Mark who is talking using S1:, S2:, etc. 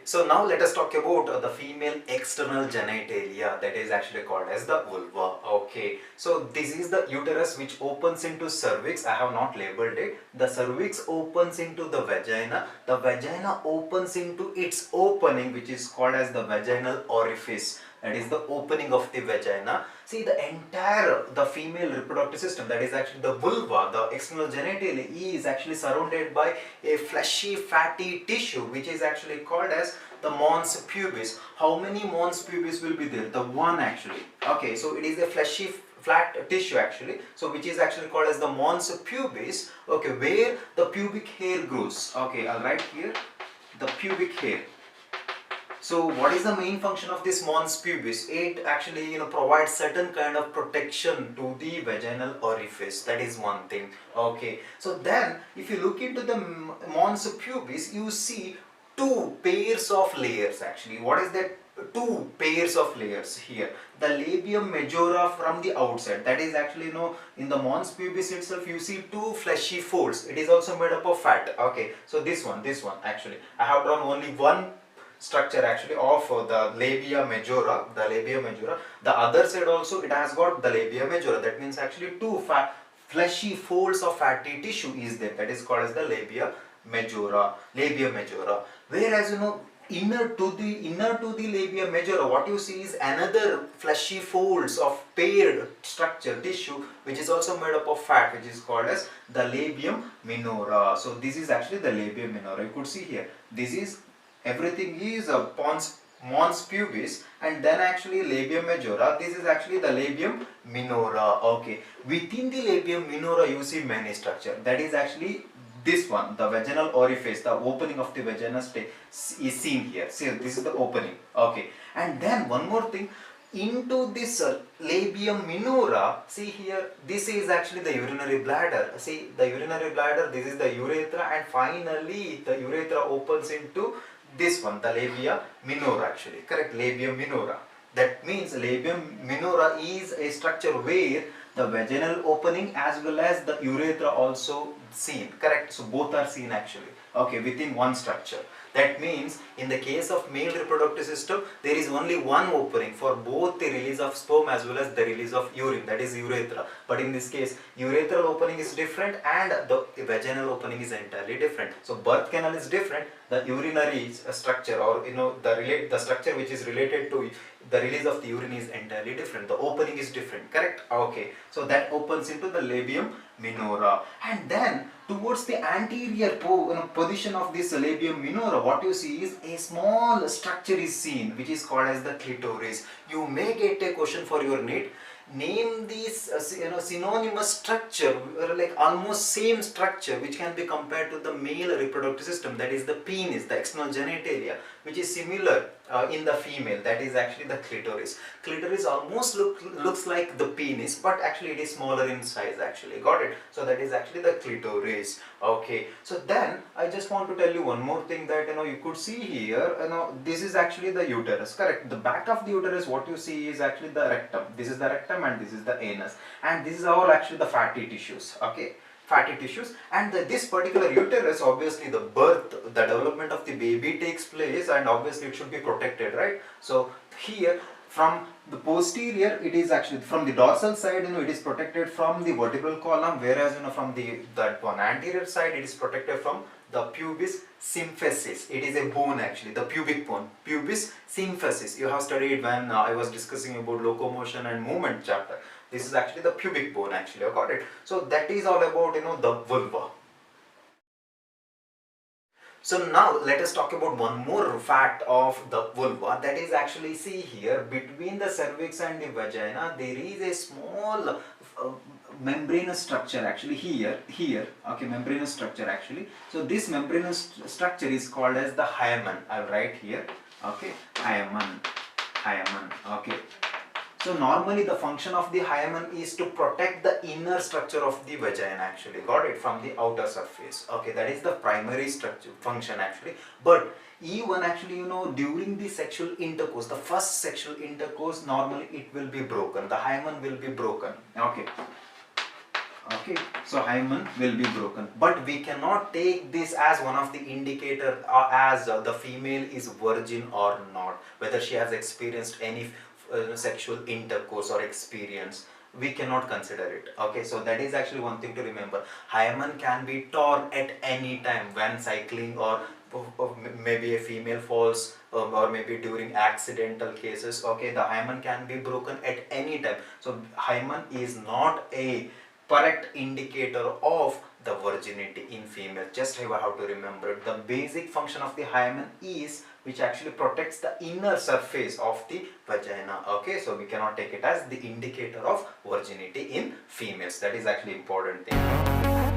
S1: So now let us talk about the female external genitalia, that is actually called as the vulva. Okay, so this is the uterus which opens into cervix. I have not labeled it. The cervix opens into the vagina. The vagina opens into its opening, which is called as the vaginal orifice. That is the opening of the vagina. See, the female reproductive system, that is actually the vulva, the external genitalia, is actually surrounded by a fleshy fatty tissue which is actually called as the mons pubis. How many mons pubis will be there? The one actually. Okay, so it is a fleshy flat tissue actually, so which is actually called as the mons pubis. Okay, where the pubic hair grows. Okay, I'll write here the pubic hair. So what is the main function of this mons pubis? It actually provides certain kind of protection to the vaginal orifice. That is one thing. Okay. So then if you look into the mons pubis, you see two pairs of layers actually. What is that? Two pairs of layers here. The labium majora from the outside, that is actually in the mons pubis itself you see two fleshy folds. It is also made up of fat. Okay, so this one actually I have drawn only one structure actually of the labia majora, the other side also it has got the labia majora. That means actually two fleshy folds of fatty tissue is there, that is called as the labia majora. Whereas inner to the labia majora, what you see is another fleshy folds of paired structure tissue which is also made up of fat, which is called as the labium minora. So this is actually the labium minora. You could see here, this is everything is mons pubis, and then actually labium majora. This is actually the labium minora. Okay, within the labium minora you see many structure. That is actually this one, the vaginal orifice, the opening of the vagina is seen here. See, this is the opening. Okay, and then one more thing, into this labium minora, see here, this is actually the urinary bladder. See, the urinary bladder, this is the urethra, and finally the urethra opens into this one, the labia minora actually, correct, labium minora. That means labium minora is a structure where the vaginal opening as well as the urethra also seen, correct. So both are seen actually, okay, within one structure. That means in the case of male reproductive system, there is only one opening for both the release of sperm as well as the release of urine, that is urethra. But in this case, urethral opening is different and the vaginal opening is entirely different. So birth canal is different, the urinary structure, or the structure which is related to the release of the urine is entirely different. The opening is different, correct? Okay, so that opens into the labium minora, and then towards the anterior position of this labium minora, what you see is a small structure is seen which is called as the clitoris. You may get a question for your NEET. Name these synonymous structure, like almost same structure which can be compared to the male reproductive system, that is the penis, the external genitalia, which is similar in the female, that is actually the clitoris. Clitoris almost looks like the penis, but actually it is smaller in size actually, got it? So that is actually the clitoris. Okay, so then I just want to tell you one more thing, that you could see here, this is actually the uterus, correct? The back of the uterus, what you see is actually the rectum. This is the rectum and this is the anus, and this is all actually the fatty tissues. Okay, fatty tissues, and this particular uterus, obviously the birth, the development of the baby takes place, and obviously it should be protected, right? So here from the posterior, it is actually from the dorsal side, it is protected from the vertebral column, whereas from that one anterior side, it is protected from the pubis symphysis. It is a bone actually, the pubic bone, pubis symphysis. You have studied when I was discussing about locomotion and movement chapter. This is actually the pubic bone actually, I got it. So that is all about the vulva. So now let us talk about one more fact of the vulva, that is actually, see here, between the cervix and the vagina there is a small membranous structure actually here, okay, membranous structure actually. So this membranous structure is called as the hymen. I'll write here, okay, hymen, okay. So normally the function of the hymen is to protect the inner structure of the vagina actually, got it, from the outer surface. Okay, that is the primary structure function actually. But even actually during the sexual intercourse, the first sexual intercourse, normally it will be broken, the hymen will be broken. Okay, Okay, so hymen will be broken, but we cannot take this as one of the indicator as the female is virgin or not, whether she has experienced any sexual intercourse or experience. We cannot consider it. Okay, so that is actually one thing to remember. Hymen can be torn at any time when cycling, or maybe a female falls, or maybe during accidental cases. Okay, the hymen can be broken at any time. So hymen is not a correct indicator of the virginity in female. Just you have to remember the basic function of the hymen is which actually protects the inner surface of the vagina. Okay, so we cannot take it as the indicator of virginity in females. That is actually important thing.